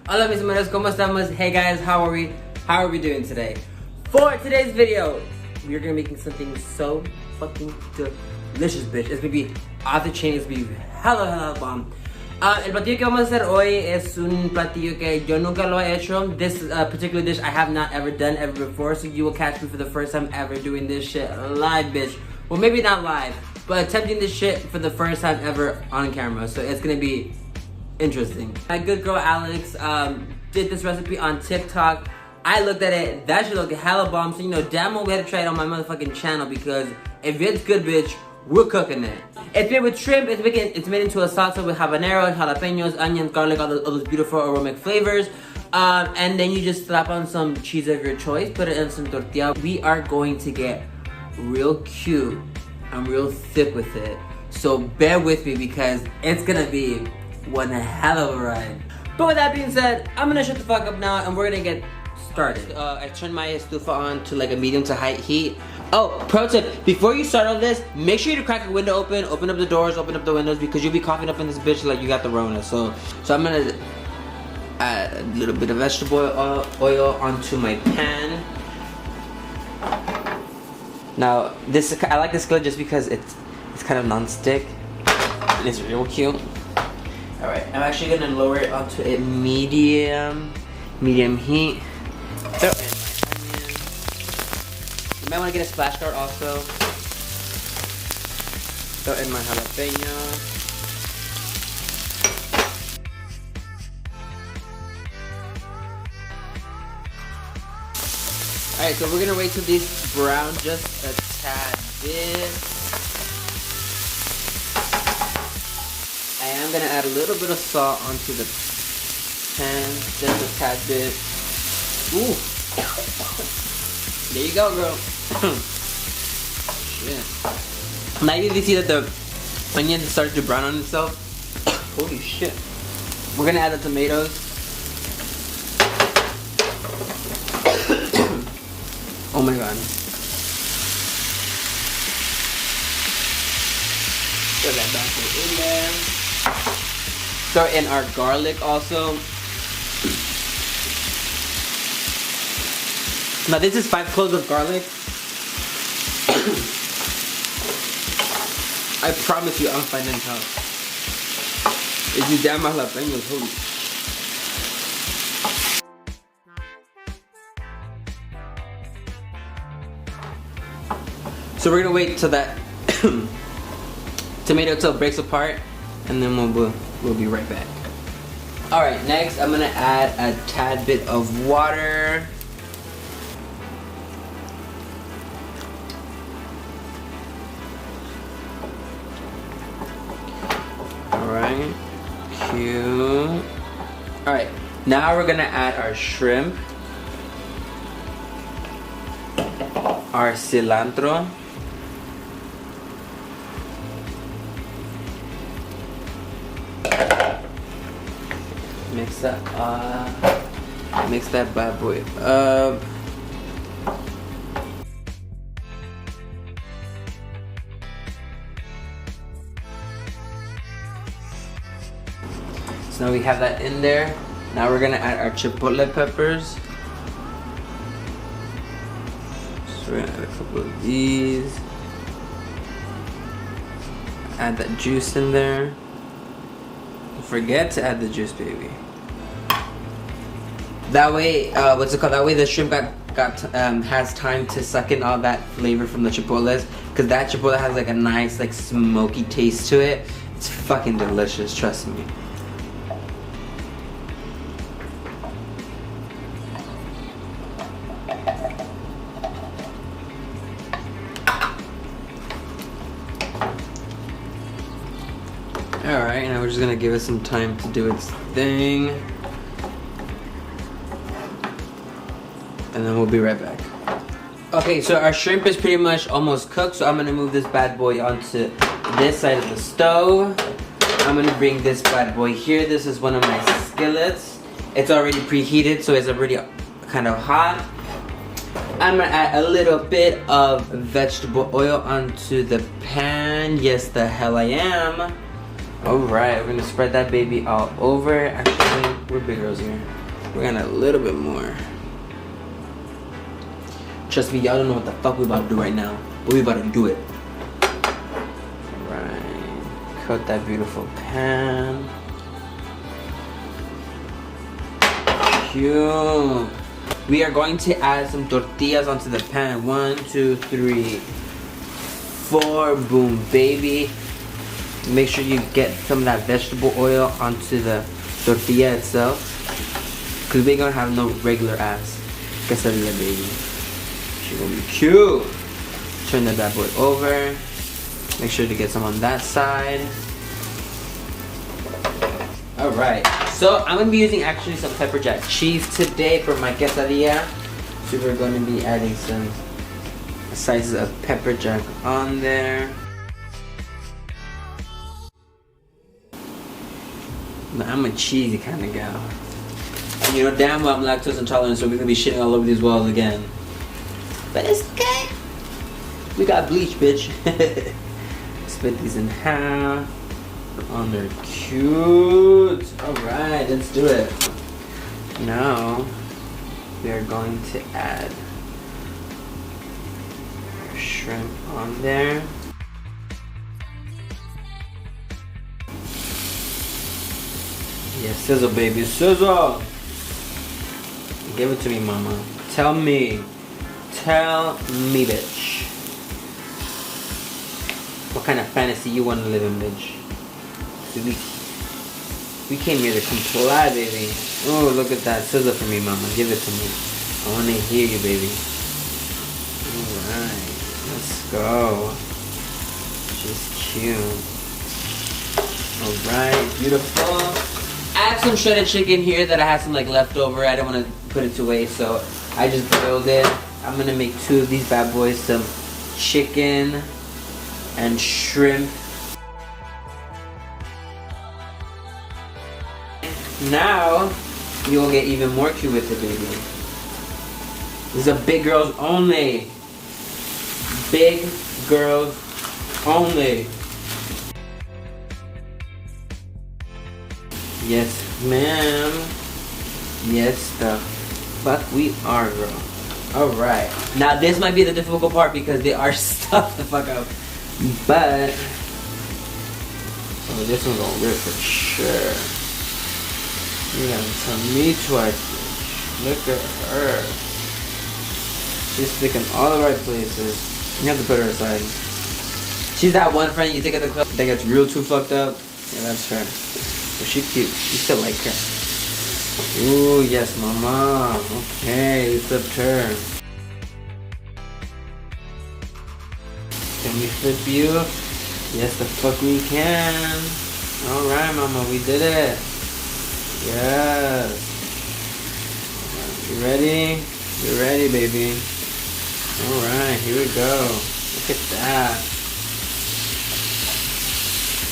Hola mis amigos, ¿cómo estamos? Hey guys, how are we doing today? For today's video, we're gonna be making something so fucking delicious, bitch. It's gonna be off the chain, it's gonna be hella bomb. El platillo que vamos a hacer hoy es un platillo que yo nunca lo he hecho. This particular dish I have not ever done ever before, so you will catch me for the first time ever doing this shit live, bitch. Well, maybe not live, but attempting this shit for the first time ever on camera. So it's gonna be interesting. My good girl Alex did this recipe on TikTok. I looked at it, that shit looked hella bomb, so you know damn well we had to try it on my motherfucking channel, because if it's good, bitch, we're cooking it. It's made with shrimp, it's made into a salsa with habanero, jalapenos, onions, garlic, all those beautiful aromatic flavors. And then you just slap on some cheese of your choice, put it in some tortilla. We are going to get real cute and real thick with it. So bear with me because it's gonna be one hell of a ride. But with that being said, I'm gonna shut the fuck up now and we're gonna get started. I turned my estufa on to like a medium to high heat. Oh, pro tip, before you start all this, make sure you crack a window open up the doors, open up the windows, because you'll be coughing up in this bitch like you got the Rona. So I'm gonna add a little bit of vegetable oil onto my pan. Now, I like this skillet just because it's kind of non-stick and it's real cute. All right, I'm actually gonna lower it onto a medium heat. Throw in my onions. You might want to get a splash guard also. Throw in my jalapeno. Alright, so we're gonna wait till these brown just a tad bit. I am gonna add a little bit of salt onto the pan, just a tad bit. Ooh. There you go, girl. Shit. Now you see that the onion started to brown on itself. Holy shit. We're gonna add the tomatoes. Oh my god. Throw that back in there. Throw in our garlic also. Now this is 5 cloves of garlic. I promise you I'm fine in house. If you damn my jalapenos, holy. So we're gonna wait till that tomato till it breaks apart, and then we'll be right back. All right, next I'm gonna add a tad bit of water. Alright, cute. Alright, now we're gonna add our shrimp, our cilantro, mix that bad boy up. So now we have that in there. Now we're gonna add our chipotle peppers. So we're gonna add a couple of these. Add that juice in there. Don't forget to add the juice, baby. That way, what's it called? That way the shrimp has time to suck in all that flavor from the chipotles, because that chipotle has like a nice like smoky taste to it. It's fucking delicious, trust me. Alright, now we're just gonna give it some time to do its thing. And then we'll be right back. Okay, so our shrimp is pretty much almost cooked, so I'm gonna move this bad boy onto this side of the stove. I'm gonna bring this bad boy here. This is one of my skillets. It's already preheated, so it's already kind of hot. I'm gonna add a little bit of vegetable oil onto the pan. Yes, the hell I am. Alright, we're gonna spread that baby all over. Actually, We're big girls here. We're gonna a little bit more. Trust me, y'all don't know what the fuck we about to do right now, but we about to do it. Alright. Coat that beautiful pan. Cute. We are going to add some tortillas onto the pan. 1, 2, 3, 4. Boom, baby. Make sure you get some of that vegetable oil onto the tortilla itself, because we're gonna have no regular ass quesadilla, baby. She's gonna be cute. Turn that bad boy over. Make sure to get some on that side. Alright, so I'm gonna be using actually some pepper jack cheese today for my quesadilla. So we're gonna be adding some slices of pepper jack on there. I'm a cheesy kind of gal. And you know damn well I'm lactose intolerant, so we're gonna be shitting all over these walls again. But it's okay. We got bleach, bitch. Split these in half. Oh, they're cute. Alright, let's do it. Now, we are going to add our shrimp on there. Yeah, sizzle, baby, sizzle. Give it to me, mama. Tell me, bitch. What kind of fantasy you want to live in, bitch? We came here to comply, baby. Oh, look at that. Sizzle for me, mama. Give it to me. I want to hear you, baby. Alright. Let's go. She's cute. Alright. Beautiful. I have some shredded chicken here that I had some like leftover. I don't want to put it to waste, so I just boiled it. I'm going to make 2 of these bad boys. Some chicken and shrimp. Now, you'll get even more cute with it, baby. This is a big girls only. Big girls only. Yes, ma'am. Yes, the fuck we are, girl. Alright. Now, this might be the difficult part because they are stuffed the fuck up. But, oh, this one's gonna rip for sure. You gotta tell me twice. Look at her. She's sticking all the right places. You have to put her aside. She's that one friend you take at the club that gets real too fucked up. Yeah, that's her. But she's cute. You still like her. Ooh, yes, mama. Okay, we flipped her. Can we flip you? Yes, the fuck we can. Alright, mama, we did it. Yes. You ready? You're ready, baby. Alright, here we go. Look at that.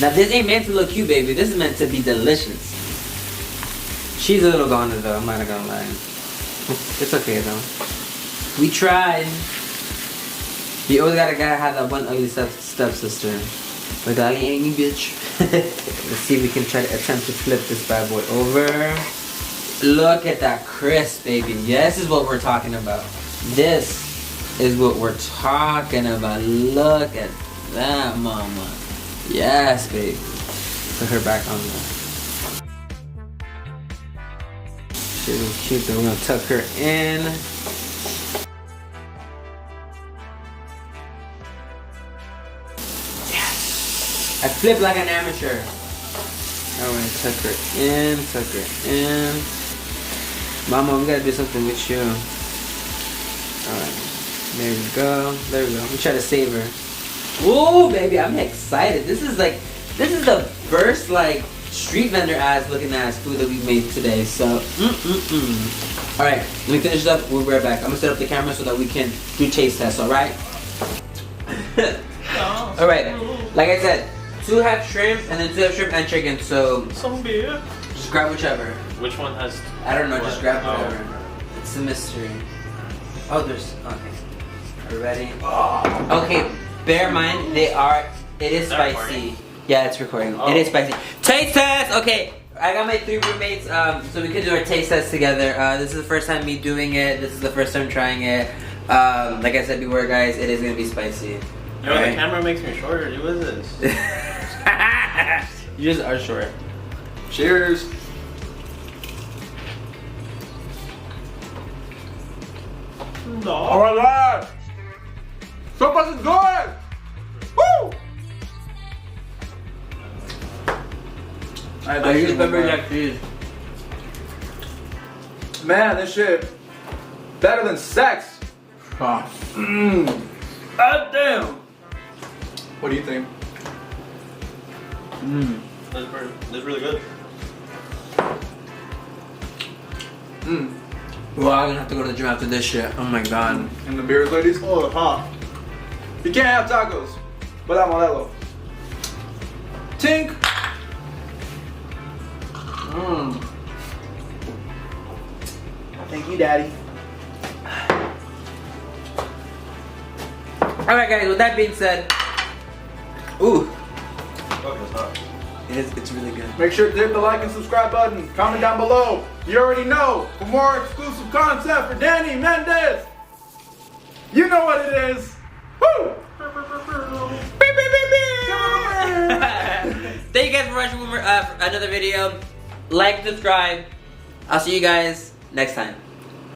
Now this ain't meant to look cute, baby. This is meant to be delicious. She's a little goner though, I'm not gonna lie. It's okay though. We tried. You always gotta have that one ugly stepsister. But that ain't you, bitch. Let's see if we can try to attempt to flip this bad boy over. Look at that crisp, baby. This is what we're talking about. This is what we're talking about. Look at that, mama. Yes, baby. Put her back on there. She's really cute, though. We're gonna tuck her in. I flip like an amateur. I'm gonna tuck her in, tuck her in. Mama, we gotta do something with you. Alright, there we go, there we go. We try to save her. Ooh, baby, I'm excited. This is the first like street vendor ass looking ass food that we've made today. So, Alright, let me finish this up. We'll be right back. I'm gonna set up the camera so that we can do taste tests, alright? Alright, like I said, 2 half shrimp and then 2 half shrimp and chicken, so some beer. Just grab whichever. Which one has? I don't know, just grab whatever. It's a mystery. Oh, there's, okay. Are you ready? Okay, bear in mind, it is spicy. Yeah, it's recording. It is spicy. Taste test! Okay, I got my 3 roommates, so we can do our taste test together. This is the first time me doing it. This is the first time trying it. Like I said before, guys, it is gonna be spicy. Yo, the camera makes me shorter. Dude, what is this? You just are short. Cheers. No. Oh my god! So fucking good! Woo! I use pepper jack cheese. Man, this shit better than sex. Oh. God damn. What do you think? That's really good. Well, I'm gonna have to go to the gym after this shit. Oh my god. And the beers, ladies? Oh, huh. You can't have tacos without Modelo. Tink. Thank you, Daddy. Alright guys, with that being said, ooh, Fuck, it's hot. it's really good. Make sure to hit the like and subscribe button. Comment down below. You already know. For more exclusive content for Danny Mendez. You know what it is. Woo! Thank you guys for watching another video. Like, subscribe. I'll see you guys next time.